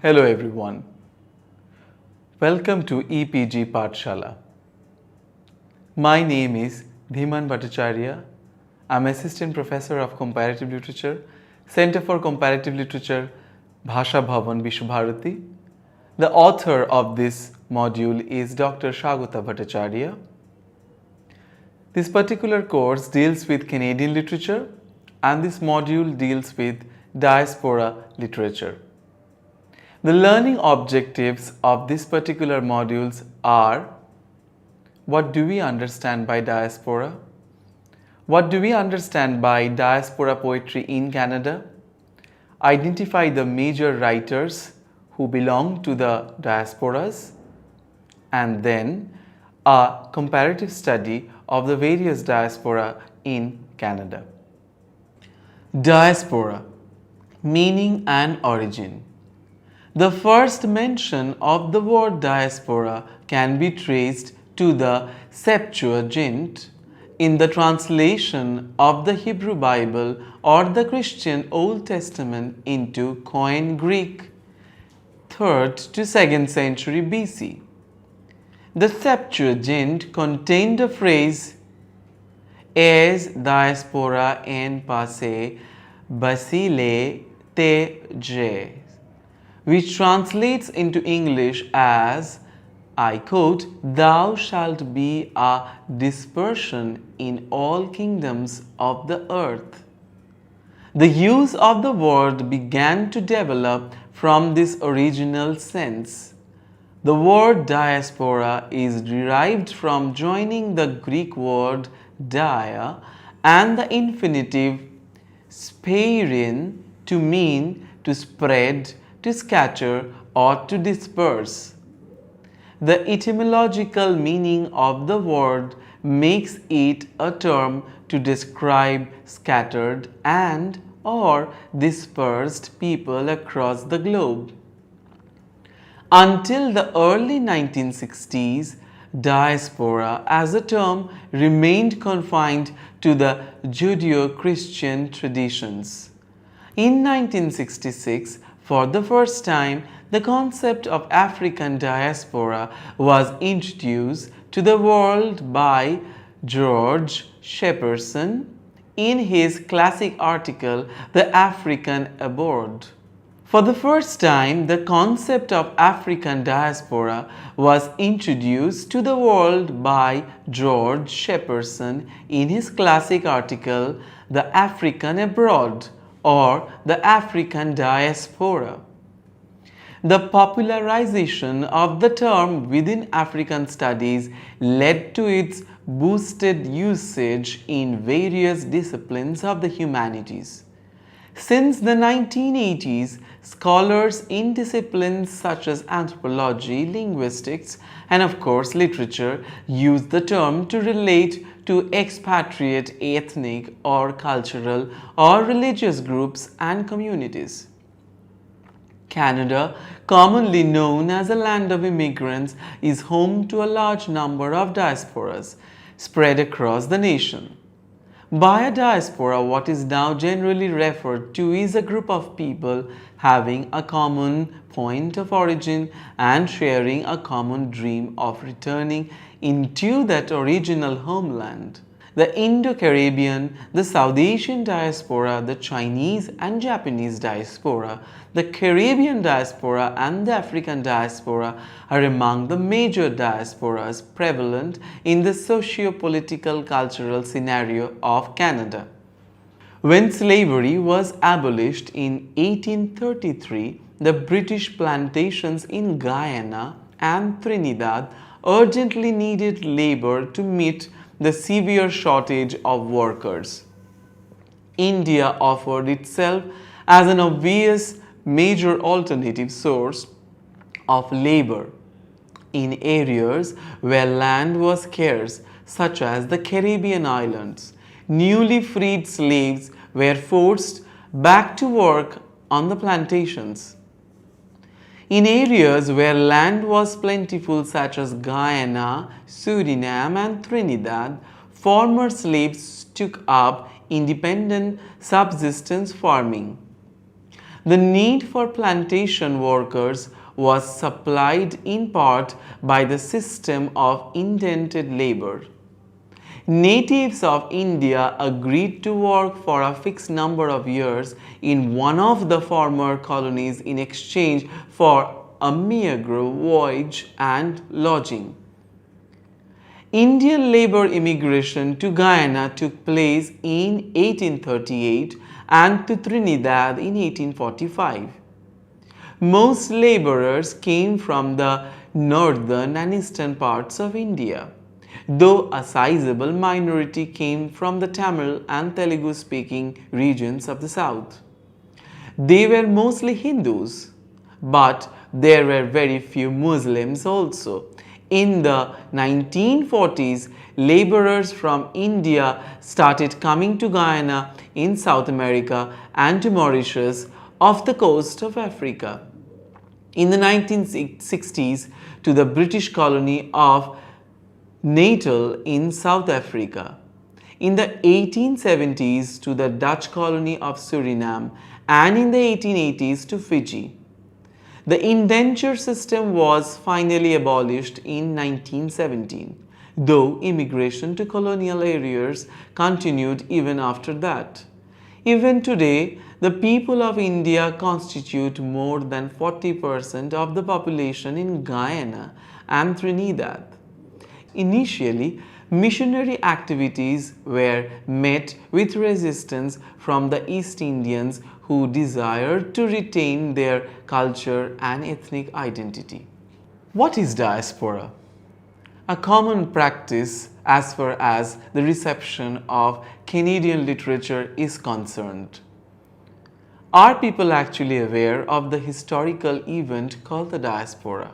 Hello everyone. Welcome to EPG Pathshala. My name is Dhiman Bhattacharya. I'm Assistant Professor of Comparative Literature, Center for Comparative Literature, Bhasha Bhavan, Vishwabharati. The author of this module is Dr. Shagota Bhattacharya. This particular course deals with Canadian literature and this module deals with diaspora literature. The learning objectives of this particular modules are: what do we understand by diaspora? What do we understand by diaspora poetry in Canada? Identify the major writers who belong to the diasporas, and then a comparative study of the various diaspora in Canada. Diaspora, meaning and origin. The first mention of the word diaspora can be traced to the Septuagint in the translation of the Hebrew Bible or the Christian Old Testament into Koine Greek, 3rd to 2nd century BC. The Septuagint contained a phrase "es diaspora en passe basile te je," which translates into English as, I quote, "Thou shalt be a dispersion in all kingdoms of the earth." The use of the word began to develop from this original sense. The word diaspora is derived from joining the Greek word dia and the infinitive speirein to mean to spread, to scatter, or to disperse. The etymological meaning of the word makes it a term to describe scattered and or dispersed people across the globe. Until the early 1960s, diaspora as a term remained confined to the Judeo-Christian traditions. In 1966, for the first time, the concept of African diaspora was introduced to the world by George Shepperson in his classic article, The African Abroad. For the first time, the concept of African diaspora was introduced to the world by George Shepperson in his classic article, The African Abroad, or the African Diaspora. The popularization of the term within African studies led to its boosted usage in various disciplines of the humanities. Since the 1980s, scholars in disciplines such as anthropology, linguistics, and of course literature use the term to relate to expatriate ethnic or cultural or religious groups and communities. Canada, commonly known as a land of immigrants, is home to a large number of diasporas spread across the nation. By a diaspora, what is now generally referred to is a group of people having a common point of origin and sharing a common dream of returning into that original homeland. The Indo-Caribbean, the South Asian diaspora, the Chinese and Japanese diaspora, the Caribbean diaspora and the African diaspora are among the major diasporas prevalent in the socio-political cultural scenario of Canada. When slavery was abolished in 1833, the British plantations in Guyana and Trinidad urgently needed labor to meet the severe shortage of workers. India offered itself as an obvious major alternative source of labor in areas where land was scarce, such as the Caribbean islands. Newly freed slaves were forced back to work on the plantations. In areas where land was plentiful, such as Guyana, Suriname, and Trinidad, former slaves took up independent subsistence farming. The need for plantation workers was supplied in part by the system of indented labor. Natives of India agreed to work for a fixed number of years in one of the former colonies in exchange for a meager wage and lodging. Indian labor immigration to Guyana took place in 1838 and to Trinidad in 1845. Most laborers came from the northern and eastern parts of India, though a sizable minority came from the Tamil and Telugu speaking regions of the south. They were mostly Hindus, but there were very few Muslims also. In the 1940s, laborers from India started coming to Guyana in South America and to Mauritius off the coast of Africa. In the 1960s, to the British colony of Natal in South Africa. In the 1870s, to the Dutch colony of Suriname, and in the 1880s to Fiji. The indenture system was finally abolished in 1917, though immigration to colonial areas continued even after that. Even today, the people of India constitute more than 40% of the population in Guyana and Trinidad. Initially, missionary activities were met with resistance from the East Indians who desired to retain their culture and ethnic identity. What is diaspora? A common practice as far as the reception of Canadian literature is concerned. Are people actually aware of the historical event called the diaspora?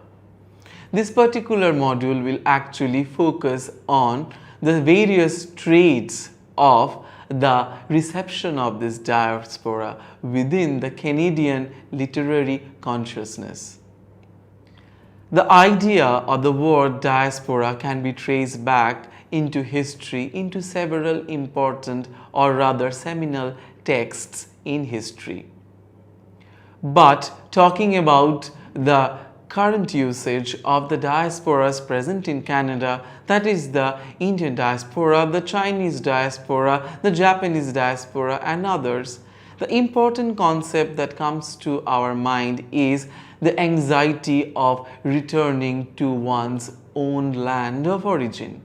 This particular module will actually focus on the various traits of the reception of this diaspora within the Canadian literary consciousness. The idea of the word diaspora can be traced back into history into several important or rather seminal texts in history. But talking about the current usage of the diasporas present in Canada, that is the Indian diaspora, the Chinese diaspora, the Japanese diaspora and others, the important concept that comes to our mind is the anxiety of returning to one's own land of origin.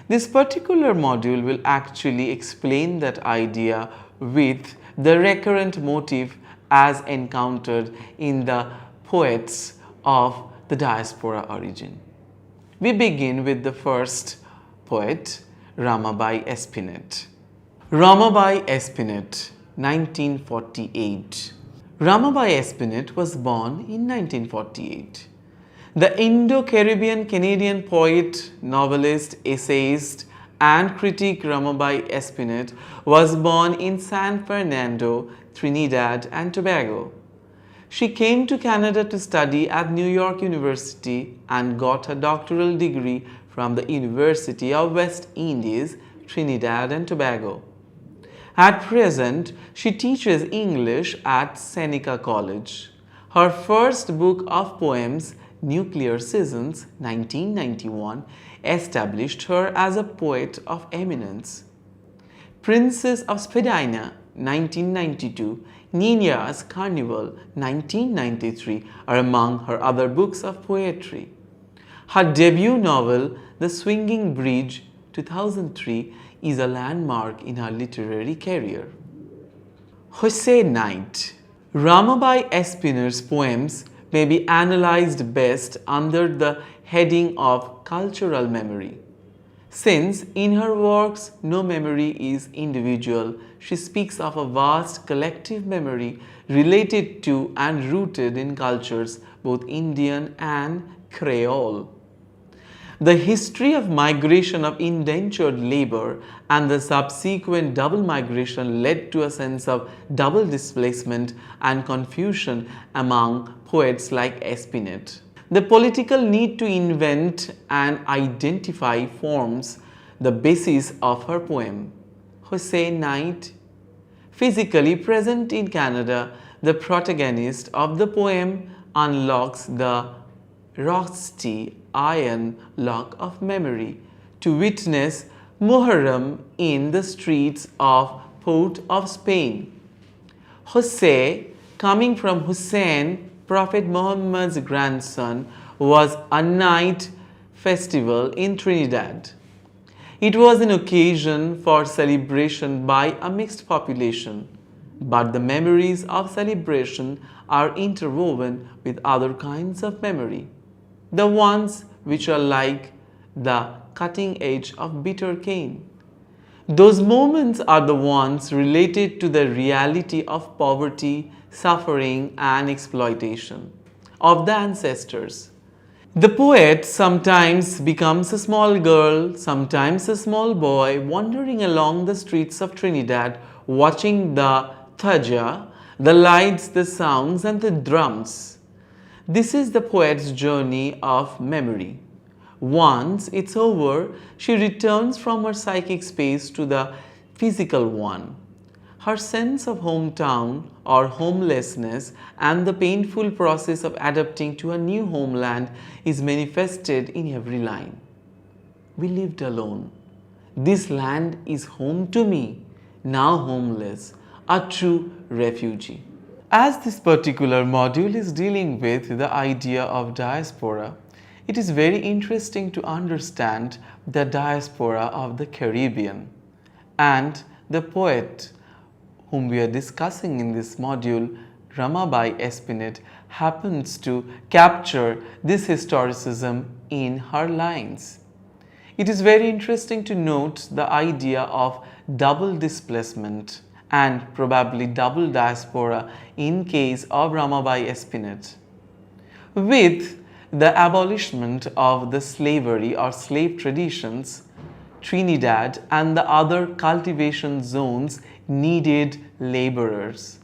This particular module will actually explain that idea with the recurrent motif as encountered in the poets of the diaspora origin. We begin with the first poet, Ramabai Espinete. Ramabai Espinete, 1948. Ramabai Espinete was born in 1948. The Indo-Caribbean Canadian poet, novelist, essayist and critic Ramabai Espinete was born in San Fernando, Trinidad and Tobago. She came to Canada to study at New York University and got her doctoral degree from the University of West Indies, Trinidad and Tobago. At present, she teaches English at Seneca College. Her first book of poems, Nuclear Seasons, 1991, established her as a poet of eminence. Princess of Spadina, 1992, Nina's Carnival, 1993 are among her other books of poetry. Her debut novel, The Swinging Bridge, 2003, is a landmark in her literary career. Hosay Night. Ramabai Espinete's poems may be analyzed best under the heading of cultural memory. Since in her works no memory is individual, she speaks of a vast collective memory related to and rooted in cultures both Indian and Creole. The history of migration of indentured labor and the subsequent double migration led to a sense of double displacement and confusion among poets like Espinete. The political need to invent and identify forms the basis of her poem. Hosay Night. Physically present in Canada, the protagonist of the poem unlocks the rusty iron lock of memory to witness Muharram in the streets of Port of Spain. Hosay, coming from Hussein, Prophet Muhammad's grandson, was a night festival in Trinidad. It was an occasion for celebration by a mixed population, but the memories of celebration are interwoven with other kinds of memory, the ones which are like the cutting edge of bitter cane. Those moments are the ones related to the reality of poverty, suffering, and exploitation of the ancestors. The poet sometimes becomes a small girl, sometimes a small boy, wandering along the streets of Trinidad, watching the taja, the lights, the sounds, and the drums. This is the poet's journey of memory. Once it's over, she returns from her psychic space to the physical one. Her sense of hometown or homelessness and the painful process of adapting to a new homeland is manifested in every line. We lived alone. This land is home to me, now homeless, a true refugee. As this particular module is dealing with the idea of diaspora, it is very interesting to understand the diaspora of the Caribbean. And the poet whom we are discussing in this module, Ramabai Espinete, happens to capture this historicism in her lines. It is very interesting to note the idea of double displacement and probably double diaspora in case of Ramabai Espinete. With the abolishment of the slavery or slave traditions, Trinidad and the other cultivation zones needed laborers.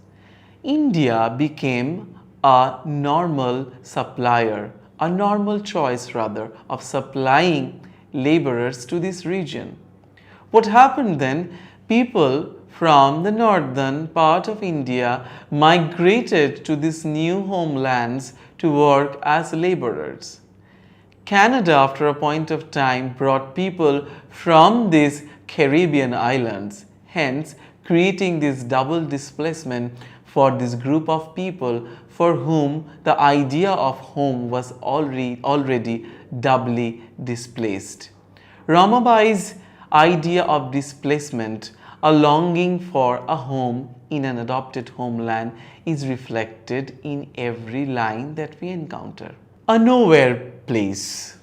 India became a normal supplier, a normal choice rather, of supplying laborers to this region. What happened then? People from the northern part of India migrated to these new homelands to work as laborers. Canada, after a point of time, brought people from these Caribbean islands, hence creating this double displacement for this group of people for whom the idea of home was already doubly displaced. Ramabai's idea of displacement, a longing for a home in an adopted homeland, is reflected in every line that we encounter. A nowhere place.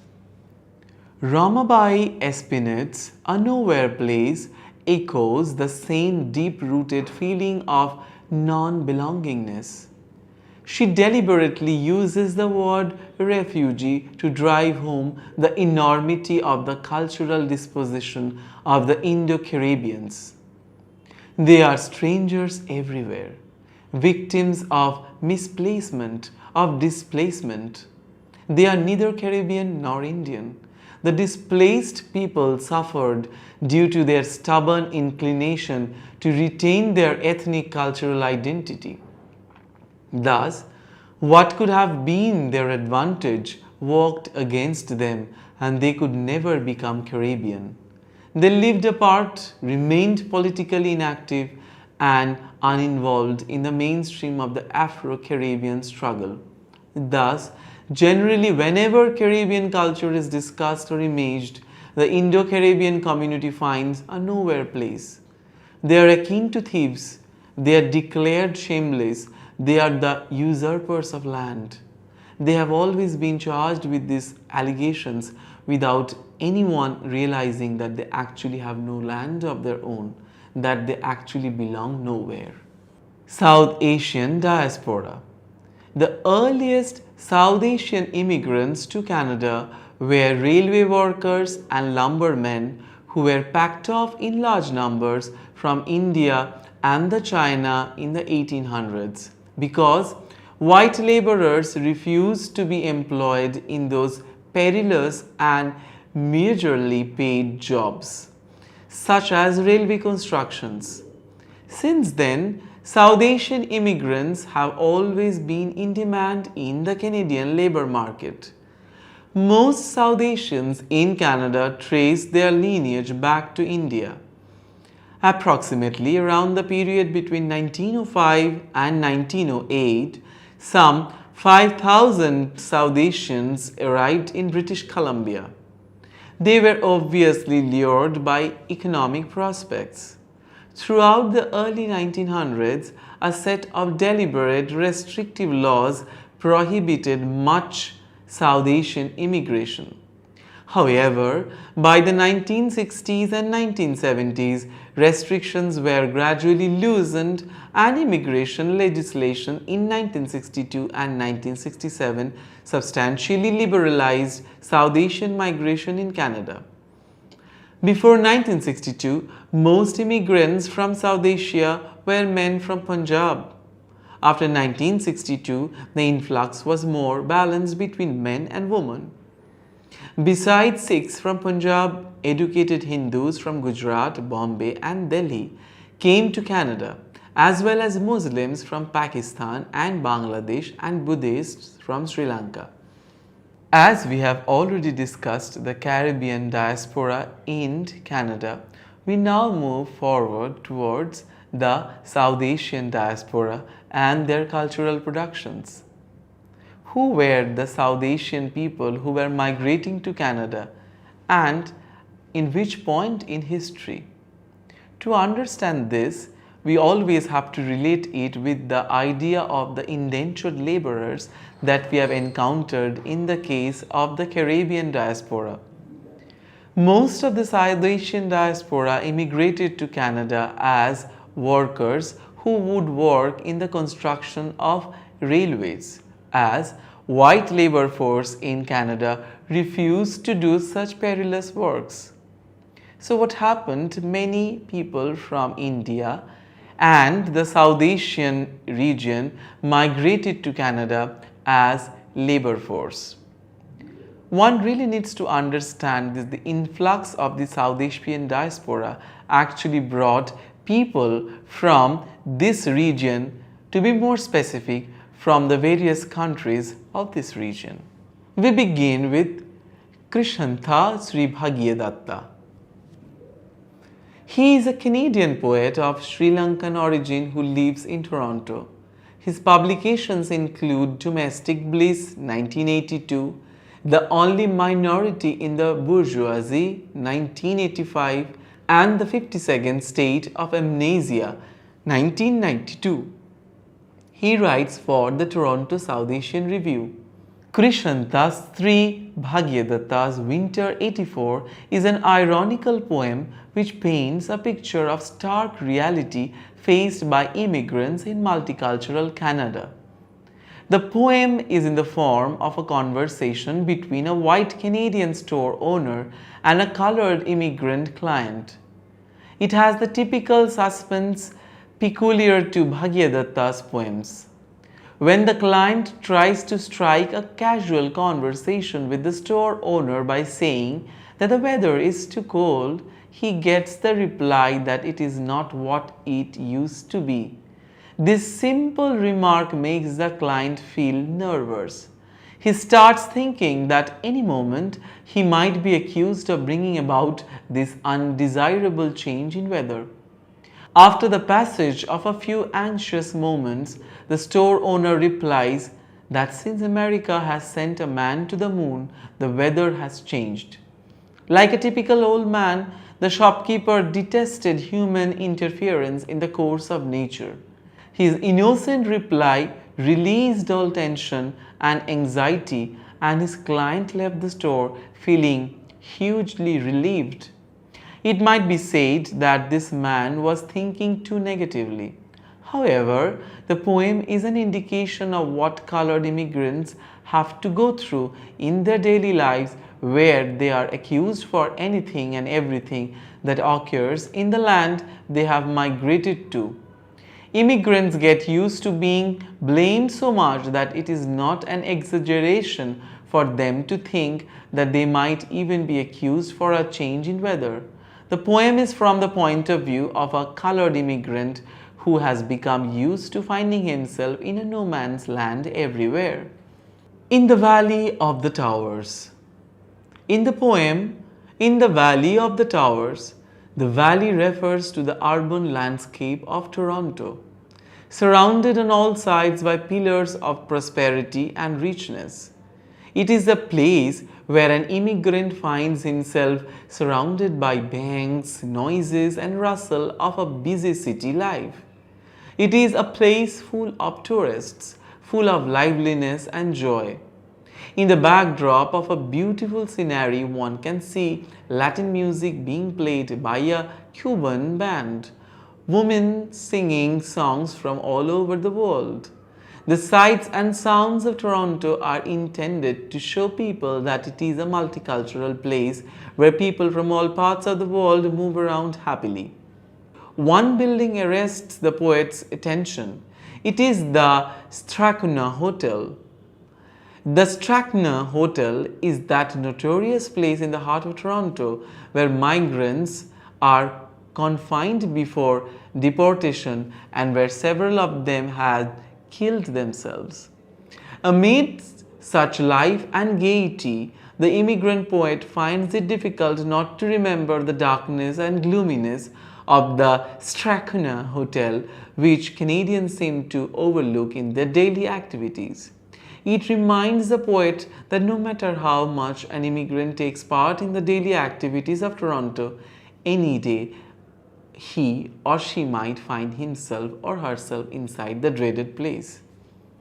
Ramabai Espinete's A Nowhere Place echoes the same deep-rooted feeling of non-belongingness. She deliberately uses the word refugee to drive home the enormity of the cultural disposition of the Indo-Caribbeans. They are strangers everywhere, victims of misplacement, of displacement. They are neither Caribbean nor Indian. The displaced people suffered due to their stubborn inclination to retain their ethnic cultural identity. Thus, what could have been their advantage worked against them, and they could never become Caribbean. They lived apart, remained politically inactive, and uninvolved in the mainstream of the Afro-Caribbean struggle. Thus, generally, whenever Caribbean culture is discussed or imaged, the Indo-Caribbean community finds a nowhere place. They are akin to thieves. They are declared shameless. They are the usurpers of land. They have always been charged with these allegations without anyone realizing that they actually have no land of their own, that they actually belong nowhere. South Asian diaspora. The earliest South Asian immigrants to Canada were railway workers and lumbermen who were packed off in large numbers from India and the China in the 1800s because white laborers refused to be employed in those perilous and meagerly paid jobs, such as railway constructions. Since then, South Asian immigrants have always been in demand in the Canadian labour market. Most South Asians in Canada trace their lineage back to India. Approximately around the period between 1905 and 1908, some 5,000 South Asians arrived in British Columbia. They were obviously lured by economic prospects. Throughout the early 1900s, a set of deliberate restrictive laws prohibited much South Asian immigration. However, by the 1960s and 1970s, restrictions were gradually loosened and immigration legislation in 1962 and 1967 substantially liberalized South Asian migration in Canada. Before 1962, most immigrants from South Asia were men from Punjab. After 1962, the influx was more balanced between men and women. Besides Sikhs from Punjab, educated Hindus from Gujarat, Bombay and Delhi came to Canada, as well as Muslims from Pakistan and Bangladesh and Buddhists from Sri Lanka. As we have already discussed the Caribbean diaspora in Canada, we now move forward towards the South Asian diaspora and their cultural productions. Who were the South Asian people who were migrating to Canada and in which point in history? To understand this, we always have to relate it with the idea of the indentured laborers that we have encountered in the case of the Caribbean diaspora. Most of the South Asian diaspora immigrated to Canada as workers who would work in the construction of railways, as white labor force in Canada refused to do such perilous works. So what happened? Many people from India and the South Asian region migrated to Canada as labor force. One really needs to understand that the influx of the South Asian diaspora actually brought people from this region, to be more specific, from the various countries of this region. We begin with Krishantha Sri Bhagyadatta. He is a Canadian poet of Sri Lankan origin who lives in Toronto. His publications include Domestic Bliss, 1982, The Only Minority in the Bourgeoisie, 1985, and The 52nd State of Amnesia, 1992. He writes for the Toronto South Asian Review. Krishantha Sri Bhagyadatta's Winter 84 is an ironical poem which paints a picture of stark reality faced by immigrants in multicultural Canada. The poem is in the form of a conversation between a white Canadian store owner and a colored immigrant client. It has the typical suspense peculiar to Bhagyadatta's poems. When the client tries to strike a casual conversation with the store owner by saying that the weather is too cold, he gets the reply that it is not what it used to be. This simple remark makes the client feel nervous. He starts thinking that any moment he might be accused of bringing about this undesirable change in weather. After the passage of a few anxious moments, the store owner replies that since America has sent a man to the moon, the weather has changed. Like a typical old man, the shopkeeper detested human interference in the course of nature. His innocent reply released all tension and anxiety, and his client left the store feeling hugely relieved. It might be said that this man was thinking too negatively. However, the poem is an indication of what colored immigrants have to go through in their daily lives, where they are accused for anything and everything that occurs in the land they have migrated to. Immigrants get used to being blamed so much that it is not an exaggeration for them to think that they might even be accused for a change in weather. The poem is from the point of view of a colored immigrant who has become used to finding himself in a no man's land everywhere. In the Valley of the Towers. In the poem, In the Valley of the Towers, the valley refers to the urban landscape of Toronto, surrounded on all sides by pillars of prosperity and richness. It is a place where an immigrant finds himself surrounded by bangs, noises, and rustle of a busy city life. It is a place full of tourists, full of liveliness and joy. In the backdrop of a beautiful scenery, one can see Latin music being played by a Cuban band, women singing songs from all over the world. The sights and sounds of Toronto are intended to show people that it is a multicultural place where people from all parts of the world move around happily. One building arrests the poet's attention. It is the Strathcona Hotel. The Strathcona Hotel is that notorious place in the heart of Toronto where migrants are confined before deportation and where several of them had killed themselves. Amidst such life and gaiety, the immigrant poet finds it difficult not to remember the darkness and gloominess of the Strathcona Hotel, which Canadians seem to overlook in their daily activities. It reminds the poet that no matter how much an immigrant takes part in the daily activities of Toronto, any day he or she might find himself or herself inside the dreaded place.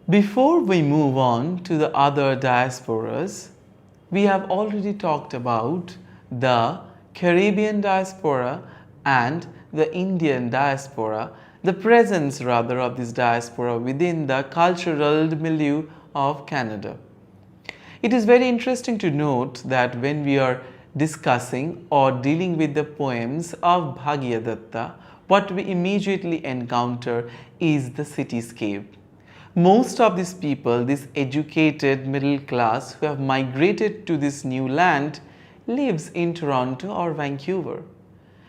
Before we move on to the other diasporas, we have already talked about the Caribbean diaspora and the Indian diaspora, the presence rather of this diaspora within the cultural milieu of Canada. It is very interesting to note that when we are discussing or dealing with the poems of Bhagiyadatta, what we immediately encounter is the cityscape. Most of these people, this educated middle class who have migrated to this new land, lives in Toronto or Vancouver.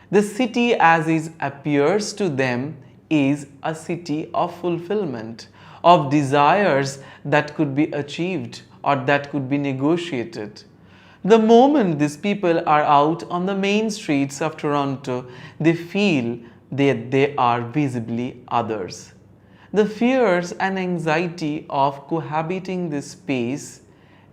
The city as it appears to them is a city of fulfillment, of desires that could be achieved or that could be negotiated. The moment these people are out on the main streets of Toronto, they feel that they are visibly others. The fears and anxiety of cohabiting this space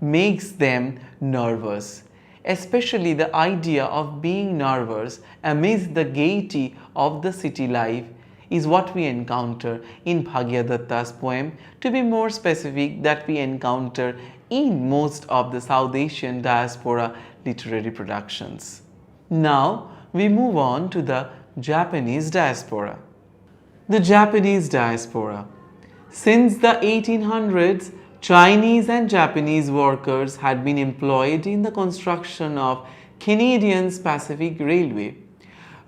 makes them nervous, especially the idea of being nervous amidst the gaiety of the city life is what we encounter in Bhagiyadatta's poem, to be more specific, that we encounter in most of the South Asian diaspora literary productions. Now we move on to the Japanese diaspora. The Japanese diaspora. Since the 1800s, Chinese and Japanese workers had been employed in the construction of Canadian Pacific Railway.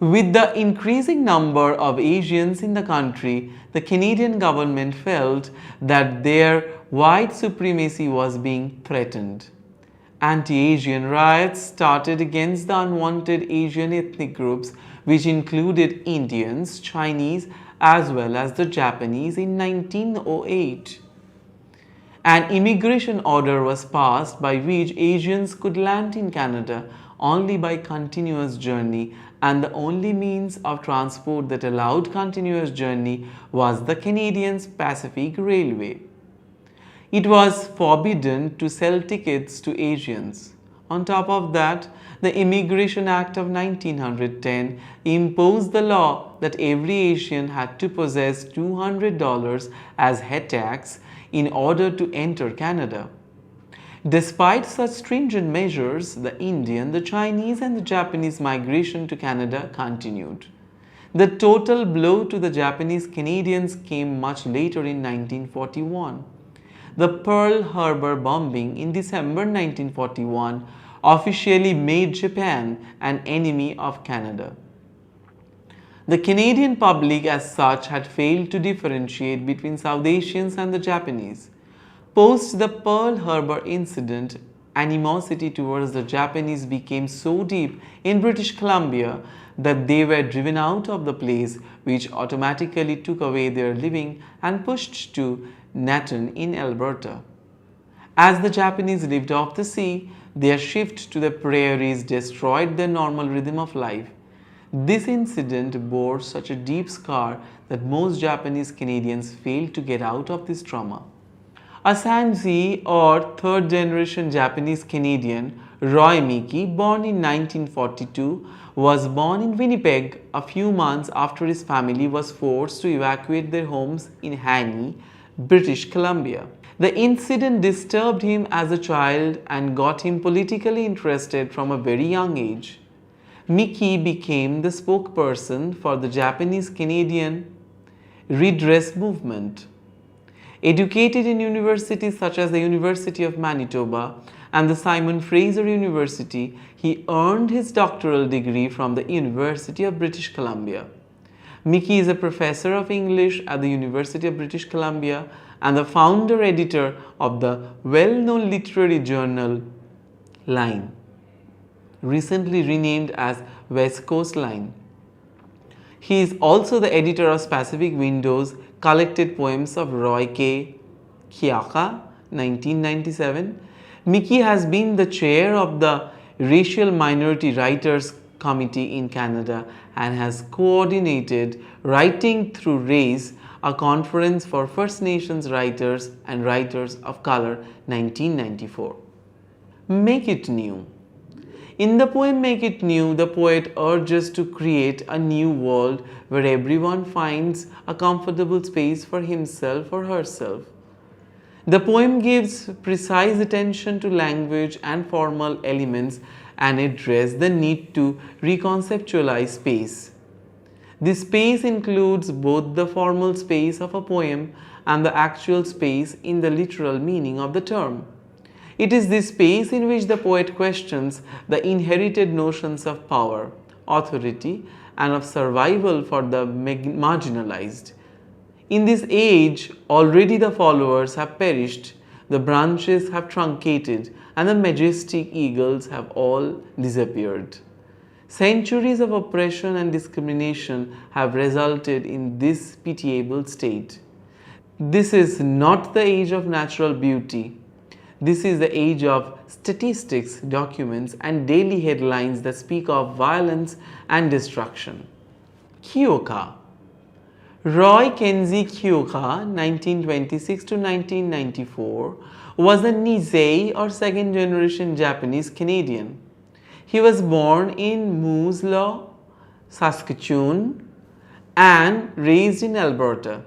With the increasing number of Asians in the country, the Canadian government felt that their white supremacy was being threatened. Anti-Asian riots started against the unwanted Asian ethnic groups, which included Indians, Chinese, as well as the Japanese in 1908. An immigration order was passed by which Asians could land in Canada only by continuous journey, and the only means of transport that allowed continuous journey was the Canadian Pacific Railway. It was forbidden to sell tickets to Asians. On top of that, the Immigration Act of 1910 imposed the law that every Asian had to possess $200 as head tax in order to enter Canada. Despite such stringent measures, the Indian, the Chinese and the Japanese migration to Canada continued. The total blow to the Japanese Canadians came much later in 1941. The Pearl Harbor bombing in December 1941 officially made Japan an enemy of Canada. The Canadian public as such had failed to differentiate between South Asians and the Japanese. Post the Pearl Harbor incident, animosity towards the Japanese became so deep in British Columbia that they were driven out of the place, which automatically took away their living and pushed to Nathan in Alberta. As the Japanese lived off the sea, their shift to the prairies destroyed their normal rhythm of life. This incident bore such a deep scar that most Japanese Canadians failed to get out of this trauma. A Sanzi or third generation Japanese Canadian, Roy Miki, born in 1942, was born in Winnipeg a few months after his family was forced to evacuate their homes in Haney, British Columbia. The incident disturbed him as a child and got him politically interested from a very young age. Miki became the spokesperson for the Japanese Canadian redress movement. Educated in universities such as the University of Manitoba and the Simon Fraser University, he earned his doctoral degree from the University of British Columbia. Miki is a professor of English at the University of British Columbia and the founder editor of the well-known literary journal Line, recently renamed as West Coast Line. He is also the editor of Pacific Windows Collected Poems of Roy K. Kiyaka, 1997. Miki has been the chair of the Racial Minority Writers Committee in Canada and has coordinated Writing Through Race, a conference for First Nations writers and writers of color, 1994. Make it new. In the poem Make It New, the poet urges to create a new world where everyone finds a comfortable space for himself or herself. The poem gives precise attention to language and formal elements and addresses the need to reconceptualize space. This space includes both the formal space of a poem and the actual space in the literal meaning of the term. It is this space in which the poet questions the inherited notions of power, authority, and of survival for the marginalized. In this age, already the followers have perished, the branches have truncated, and the majestic eagles have all disappeared. Centuries of oppression and discrimination have resulted in this pitiable state. This is not the age of natural beauty. This is the age of statistics, documents, and daily headlines that speak of violence and destruction. Kyoka. Roy Kenzie Kyoka, 1926 to 1994, was a Nisei or second generation Japanese Canadian. He was born in Moose Jaw, Saskatchewan, and raised in Alberta.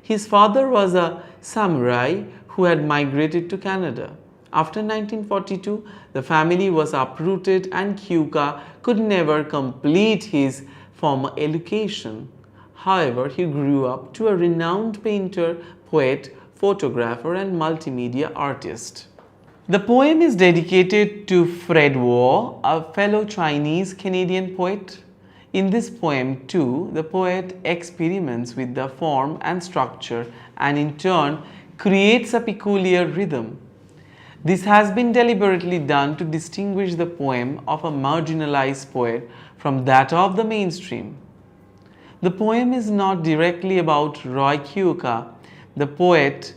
His father was a samurai who had migrated to Canada. After 1942, the family was uprooted and Kyoka could never complete his formal education. However, he grew up to a renowned painter, poet, photographer, and multimedia artist. The poem is dedicated to Fred Waugh, a fellow Chinese Canadian poet. In this poem, too, the poet experiments with the form and structure and in turn creates a peculiar rhythm. This has been deliberately done to distinguish the poem of a marginalized poet from that of the mainstream. The poem is not directly about Roy Kyoka, the poet.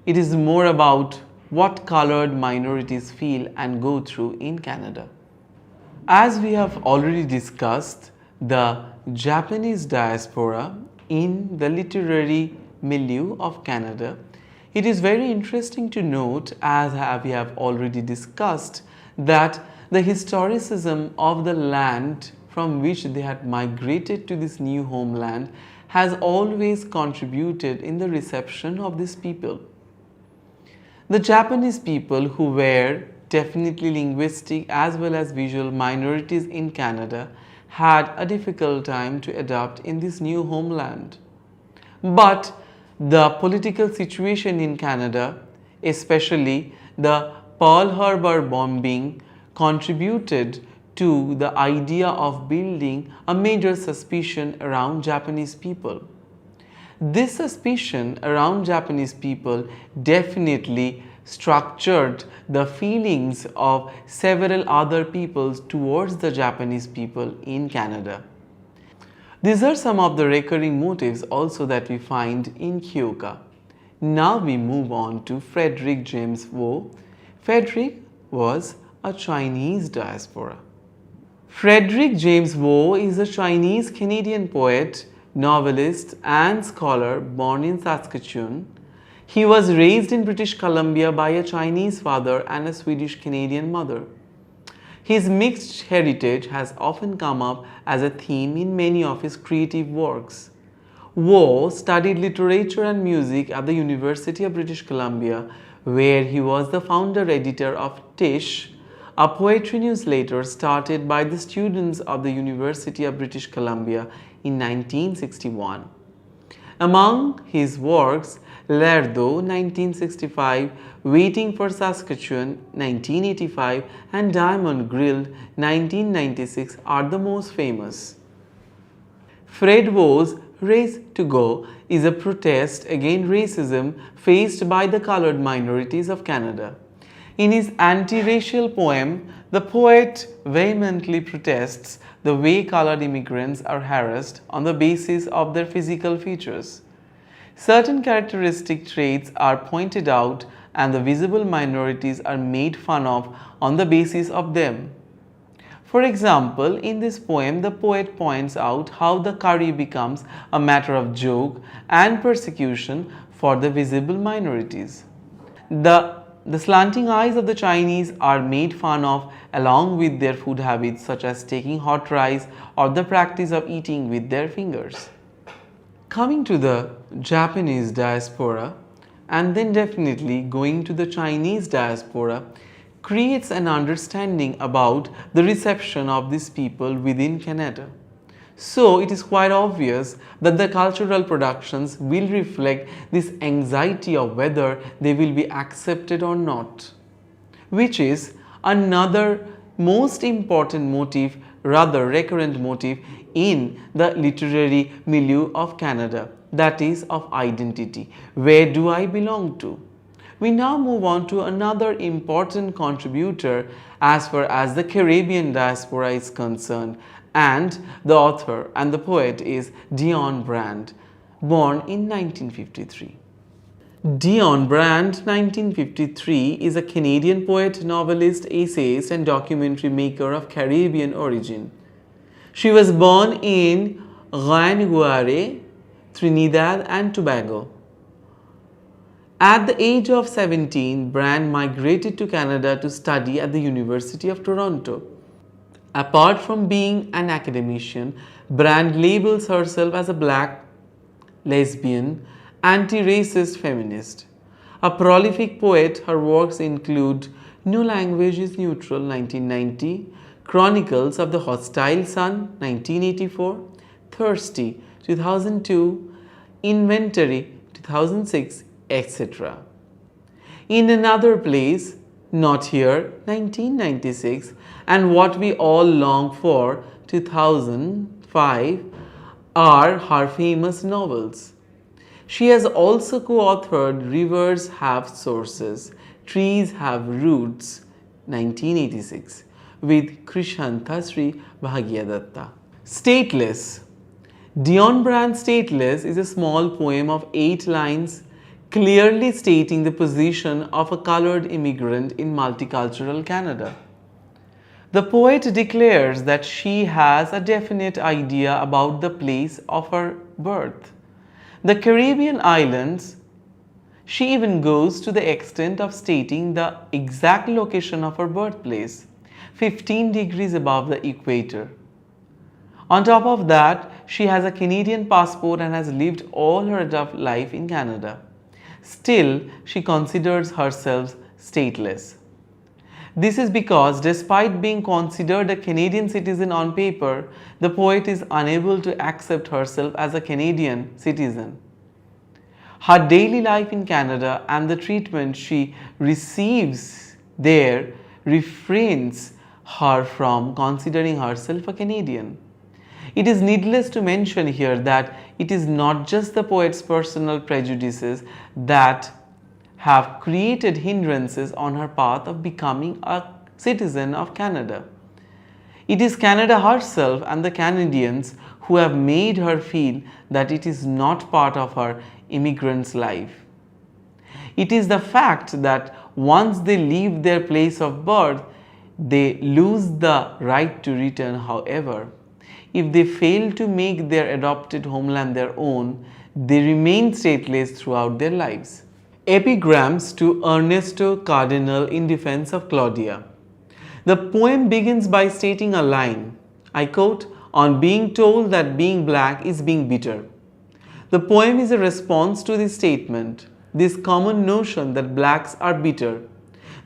It is more about what colored minorities feel and go through in Canada. As we have already discussed, the Japanese diaspora in the literary milieu of Canada, it is very interesting to note, as we have already discussed, that the historicism of the land from which they had migrated to this new homeland has always contributed in the reception of these people. The Japanese people, who were definitely linguistic as well as visual minorities in Canada, had a difficult time to adapt in this new homeland. But the political situation in Canada, especially the Pearl Harbor bombing, contributed to the idea of building a major suspicion around Japanese people. This suspicion around Japanese people definitely structured the feelings of several other peoples towards the Japanese people in Canada. These are some of the recurring motifs also that we find in Kyoka. Now we move on to Frederick James Wu. Frederick was a Chinese diaspora. Frederick James Wu is a Chinese-Canadian poet, novelist and scholar born in Saskatchewan. He was raised in British Columbia by a Chinese father and a Swedish-Canadian mother. His mixed heritage has often come up as a theme in many of his creative works. Wu studied literature and music at the University of British Columbia, where he was the founder editor of Tish, a poetry newsletter started by the students of the University of British Columbia in 1961. Among his works, Lerdo 1965, Waiting for Saskatchewan 1985 and Diamond Grilled 1996 are the most famous. Fred Wu's Race to Go is a protest against racism faced by the colored minorities of Canada. In his anti-racial poem, the poet vehemently protests the way colored immigrants are harassed on the basis of their physical features. Certain characteristic traits are pointed out and the visible minorities are made fun of on the basis of them. For example, in this poem, the poet points out how the curry becomes a matter of joke and persecution for the visible minorities. The slanting eyes of the Chinese are made fun of along with their food habits such as taking hot rice or the practice of eating with their fingers. Coming to the Japanese diaspora and then definitely going to the Chinese diaspora creates an understanding about the reception of these people within Canada. So it is quite obvious that the cultural productions will reflect this anxiety of whether they will be accepted or not, which is another most important motif, rather recurrent motif in the literary milieu of Canada, that is of identity. Where do I belong to? We now move on to another important contributor as far as the Caribbean diaspora is concerned, and the author and the poet is Dion Brand, born in 1953. Dion Brand, 1953, is a Canadian poet, novelist, essayist and documentary maker of Caribbean origin. She was born in Reine-Guare, Trinidad and Tobago. At the age of 17, Brand migrated to Canada to study at the University of Toronto. Apart from being an academician, Brand labels herself as a black, lesbian, anti-racist feminist. A prolific poet, her works include No Language is Neutral 1990, Chronicles of the Hostile Sun 1984, Thirsty 2002, Inventory 2006, etc. In Another Place, Not Here 1996, and What We All Long For 2005 are her famous novels. She has also co-authored Rivers Have Sources, Trees Have Roots 1986 with Krishanta Sri Bhagyadatta. Stateless. Dion Brand's Stateless is a small poem of 8 lines clearly stating the position of a colored immigrant in multicultural Canada. The poet declares that she has a definite idea about the place of her birth. The Caribbean islands. She even goes to the extent of stating the exact location of her birthplace, 15 degrees above the equator. On top of that, she has a Canadian passport and has lived all her adult life in Canada. Still, she considers herself stateless. This is because despite being considered a Canadian citizen on paper, the poet is unable to accept herself as a Canadian citizen. Her daily life in Canada and the treatment she receives there refrains her from considering herself a Canadian. It is needless to mention here that it is not just the poet's personal prejudices that have created hindrances on her path of becoming a citizen of Canada. It is Canada herself and the Canadians who have made her feel that it is not part of her immigrant's life. It is the fact that once they leave their place of birth, they lose the right to return. However, if they fail to make their adopted homeland their own, they remain stateless throughout their lives. Epigrams to Ernesto Cardenal in defense of Claudia. The poem begins by stating a line, I quote, on being told that being black is being bitter. The poem is a response to this statement, this common notion that blacks are bitter.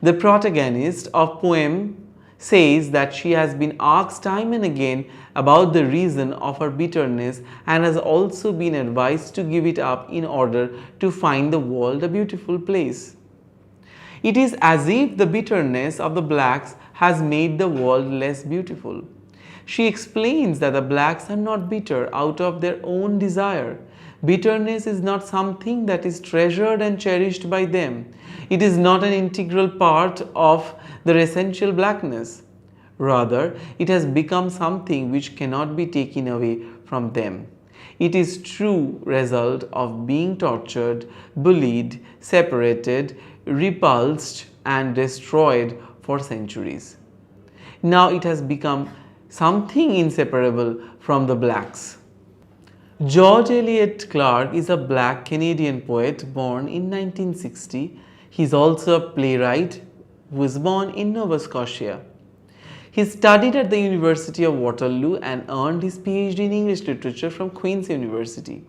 The protagonist of poem says that she has been asked time and again about the reason of her bitterness and has also been advised to give it up in order to find the world a beautiful place. It is as if the bitterness of the blacks has made the world less beautiful. She explains that the blacks are not bitter out of their own desire. Bitterness is not something that is treasured and cherished by them. It is not an integral part of their essential blackness. Rather, it has become something which cannot be taken away from them. It is true result of being tortured, bullied, separated, repulsed and destroyed for centuries. Now it has become something inseparable from the blacks. George Eliot Clarke is a black Canadian poet born in 1960. He is also a playwright who was born in Nova Scotia. He studied at the University of Waterloo and earned his PhD in English literature from Queen's University.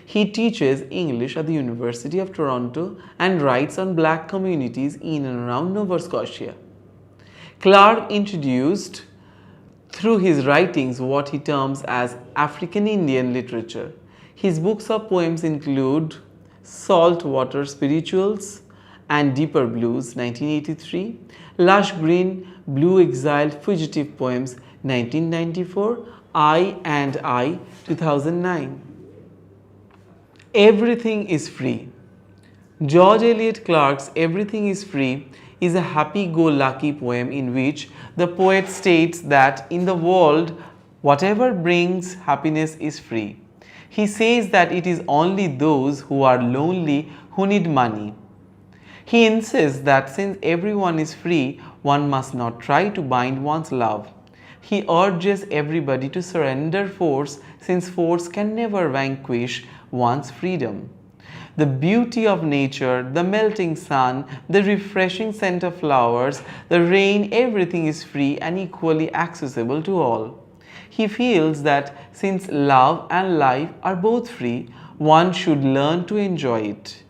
He teaches English at the University of Toronto and writes on black communities in and around Nova Scotia. Clarke introduced through his writings what he terms as African Indian literature. His books of poems include Saltwater Spirituals and Deeper Blues 1983, Lush Green Blue Exiled Fugitive Poems 1994, I and I 2009. Everything is Free. George Eliot Clarke's Everything is Free is a happy-go-lucky poem in which the poet states that in the world, whatever brings happiness is free. He says that it is only those who are lonely who need money. He insists that since everyone is free, one must not try to bind one's love. He urges everybody to surrender force since force can never vanquish one's freedom. The beauty of nature, the melting sun, the refreshing scent of flowers, the rain, everything is free and equally accessible to all. He feels that since love and life are both free, one should learn to enjoy it.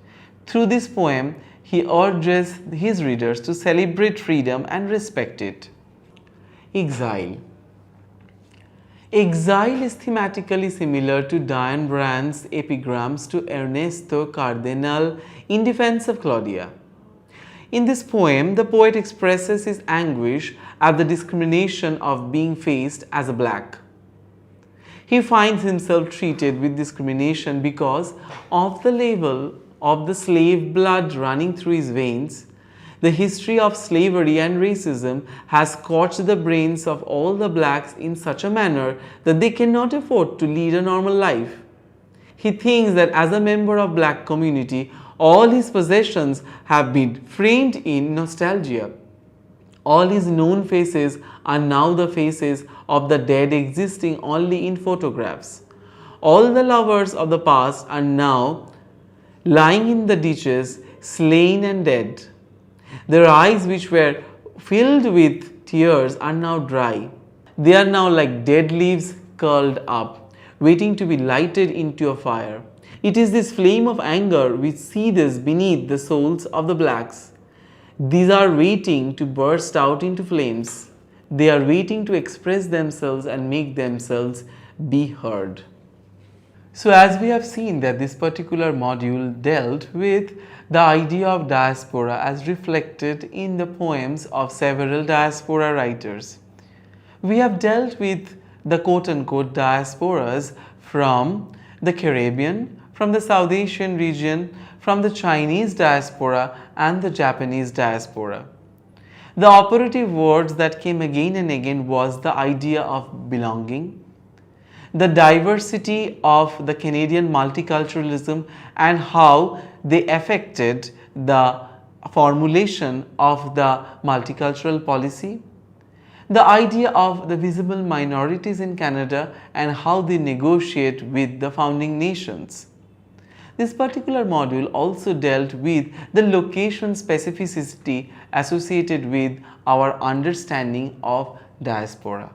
Through this poem, he urges his readers to celebrate freedom and respect it. Exile. Exile is thematically similar to Diane Brand's Epigrams to Ernesto Cardenal in defense of Claudia. In this poem, the poet expresses his anguish at the discrimination of being faced as a black. He finds himself treated with discrimination because of the level of the slave blood running through his veins. The history of slavery and racism has scorched the brains of all the blacks in such a manner that they cannot afford to lead a normal life. He thinks that as a member of black community, all his possessions have been framed in nostalgia. All his known faces are now the faces of the dead existing only in photographs. All the lovers of the past are now lying in the ditches, slain and dead. Their eyes, which were filled with tears, are now dry. They are now like dead leaves curled up, waiting to be lighted into a fire. It is this flame of anger which seethes beneath the souls of the blacks. These are waiting to burst out into flames. They are waiting to express themselves and make themselves be heard. So as we have seen that this particular module dealt with the idea of diaspora as reflected in the poems of several diaspora writers. We have dealt with the quote-unquote diasporas from the Caribbean, from the South Asian region, from the Chinese diaspora and the Japanese diaspora. The operative words that came again and again was the idea of belonging, the diversity of the Canadian multiculturalism and how they affected the formulation of the multicultural policy, the idea of the visible minorities in Canada and how they negotiate with the founding nations. This particular module also dealt with the location specificity associated with our understanding of diaspora.